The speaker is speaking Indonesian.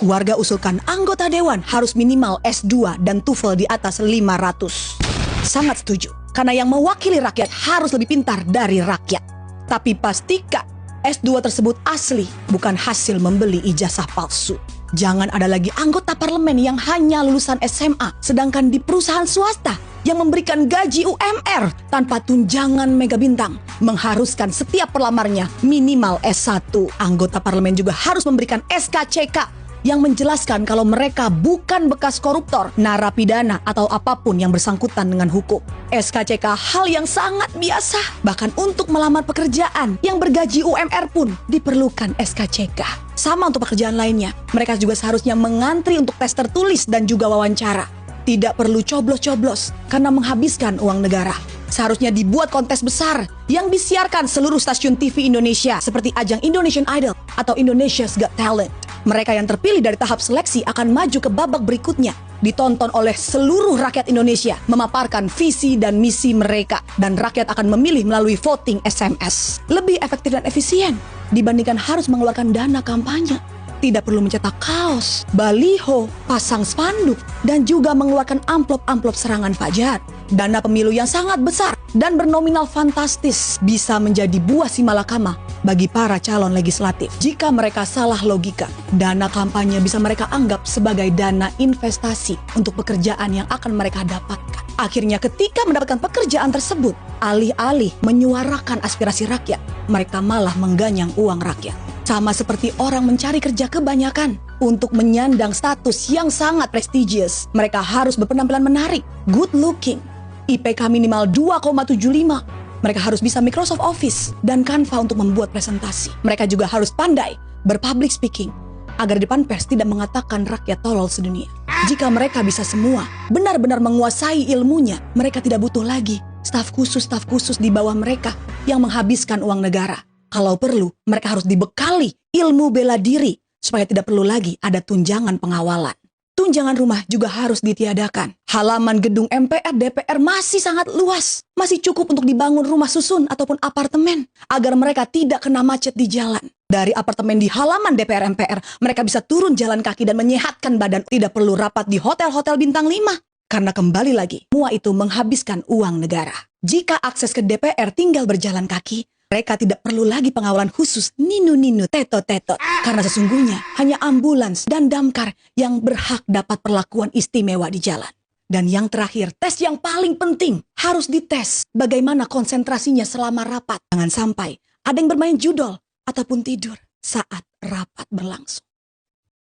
Warga usulkan anggota dewan harus minimal S2 dan TOEFL di atas 500. Sangat setuju, karena yang mewakili rakyat harus lebih pintar dari rakyat. Tapi pastikan S2 tersebut asli, bukan hasil membeli ijazah palsu. Jangan ada lagi anggota parlemen yang hanya lulusan SMA, sedangkan di perusahaan swasta yang memberikan gaji UMR tanpa tunjangan mega bintang mengharuskan setiap pelamarnya minimal S1. Anggota parlemen juga harus memberikan SKCK yang menjelaskan kalau mereka bukan bekas koruptor, narapidana, atau apapun yang bersangkutan dengan hukum. SKCK hal yang sangat biasa, bahkan untuk melamar pekerjaan yang bergaji UMR pun diperlukan SKCK. Sama untuk pekerjaan lainnya, mereka juga seharusnya mengantri untuk tes tertulis dan juga wawancara. Tidak perlu coblos-coblos karena menghabiskan uang negara. Seharusnya dibuat kontes besar yang disiarkan seluruh stasiun TV Indonesia seperti ajang Indonesian Idol atau Indonesia's Got Talent. Mereka yang terpilih dari tahap seleksi akan maju ke babak berikutnya, ditonton oleh seluruh rakyat Indonesia, memaparkan visi dan misi mereka, dan rakyat akan memilih melalui voting SMS. Lebih efektif dan efisien dibandingkan harus mengeluarkan dana kampanye. Tidak perlu mencetak kaos, baliho, pasang spanduk, dan juga mengeluarkan amplop-amplop serangan fajar. Dana pemilu yang sangat besar dan bernominal fantastis bisa menjadi buah simalakama bagi para calon legislatif. Jika mereka salah logika, dana kampanye bisa mereka anggap sebagai dana investasi untuk pekerjaan yang akan mereka dapatkan. Akhirnya ketika mendapatkan pekerjaan tersebut, alih-alih menyuarakan aspirasi rakyat, mereka malah mengganyang uang rakyat. Sama seperti orang mencari kerja kebanyakan untuk menyandang status yang sangat prestigious. Mereka harus berpenampilan menarik, good looking, IPK minimal 2,75. Mereka harus bisa Microsoft Office dan Canva untuk membuat presentasi. Mereka juga harus pandai berpublic speaking agar di depan pers tidak mengatakan rakyat tolol sedunia. Jika mereka bisa semua, benar-benar menguasai ilmunya, mereka tidak butuh lagi staf khusus di bawah mereka yang menghabiskan uang negara. Kalau perlu, mereka harus dibekali ilmu bela diri supaya tidak perlu lagi ada tunjangan pengawalan. Tunjangan rumah juga harus ditiadakan. Halaman gedung MPR, DPR masih sangat luas. Masih cukup untuk dibangun rumah susun ataupun apartemen agar mereka tidak kena macet di jalan. Dari apartemen di halaman DPR MPR, mereka bisa turun jalan kaki dan menyehatkan badan. Tidak perlu rapat di hotel-hotel bintang 5. Karena kembali lagi, semua itu menghabiskan uang negara. Jika akses ke DPR tinggal berjalan kaki, mereka tidak perlu lagi pengawalan khusus ninu-ninu, tetot-tetot. Karena sesungguhnya hanya ambulans dan damkar yang berhak dapat perlakuan istimewa di jalan. Dan yang terakhir, tes yang paling penting harus dites bagaimana konsentrasinya selama rapat. Jangan sampai ada yang bermain judol ataupun tidur saat rapat berlangsung.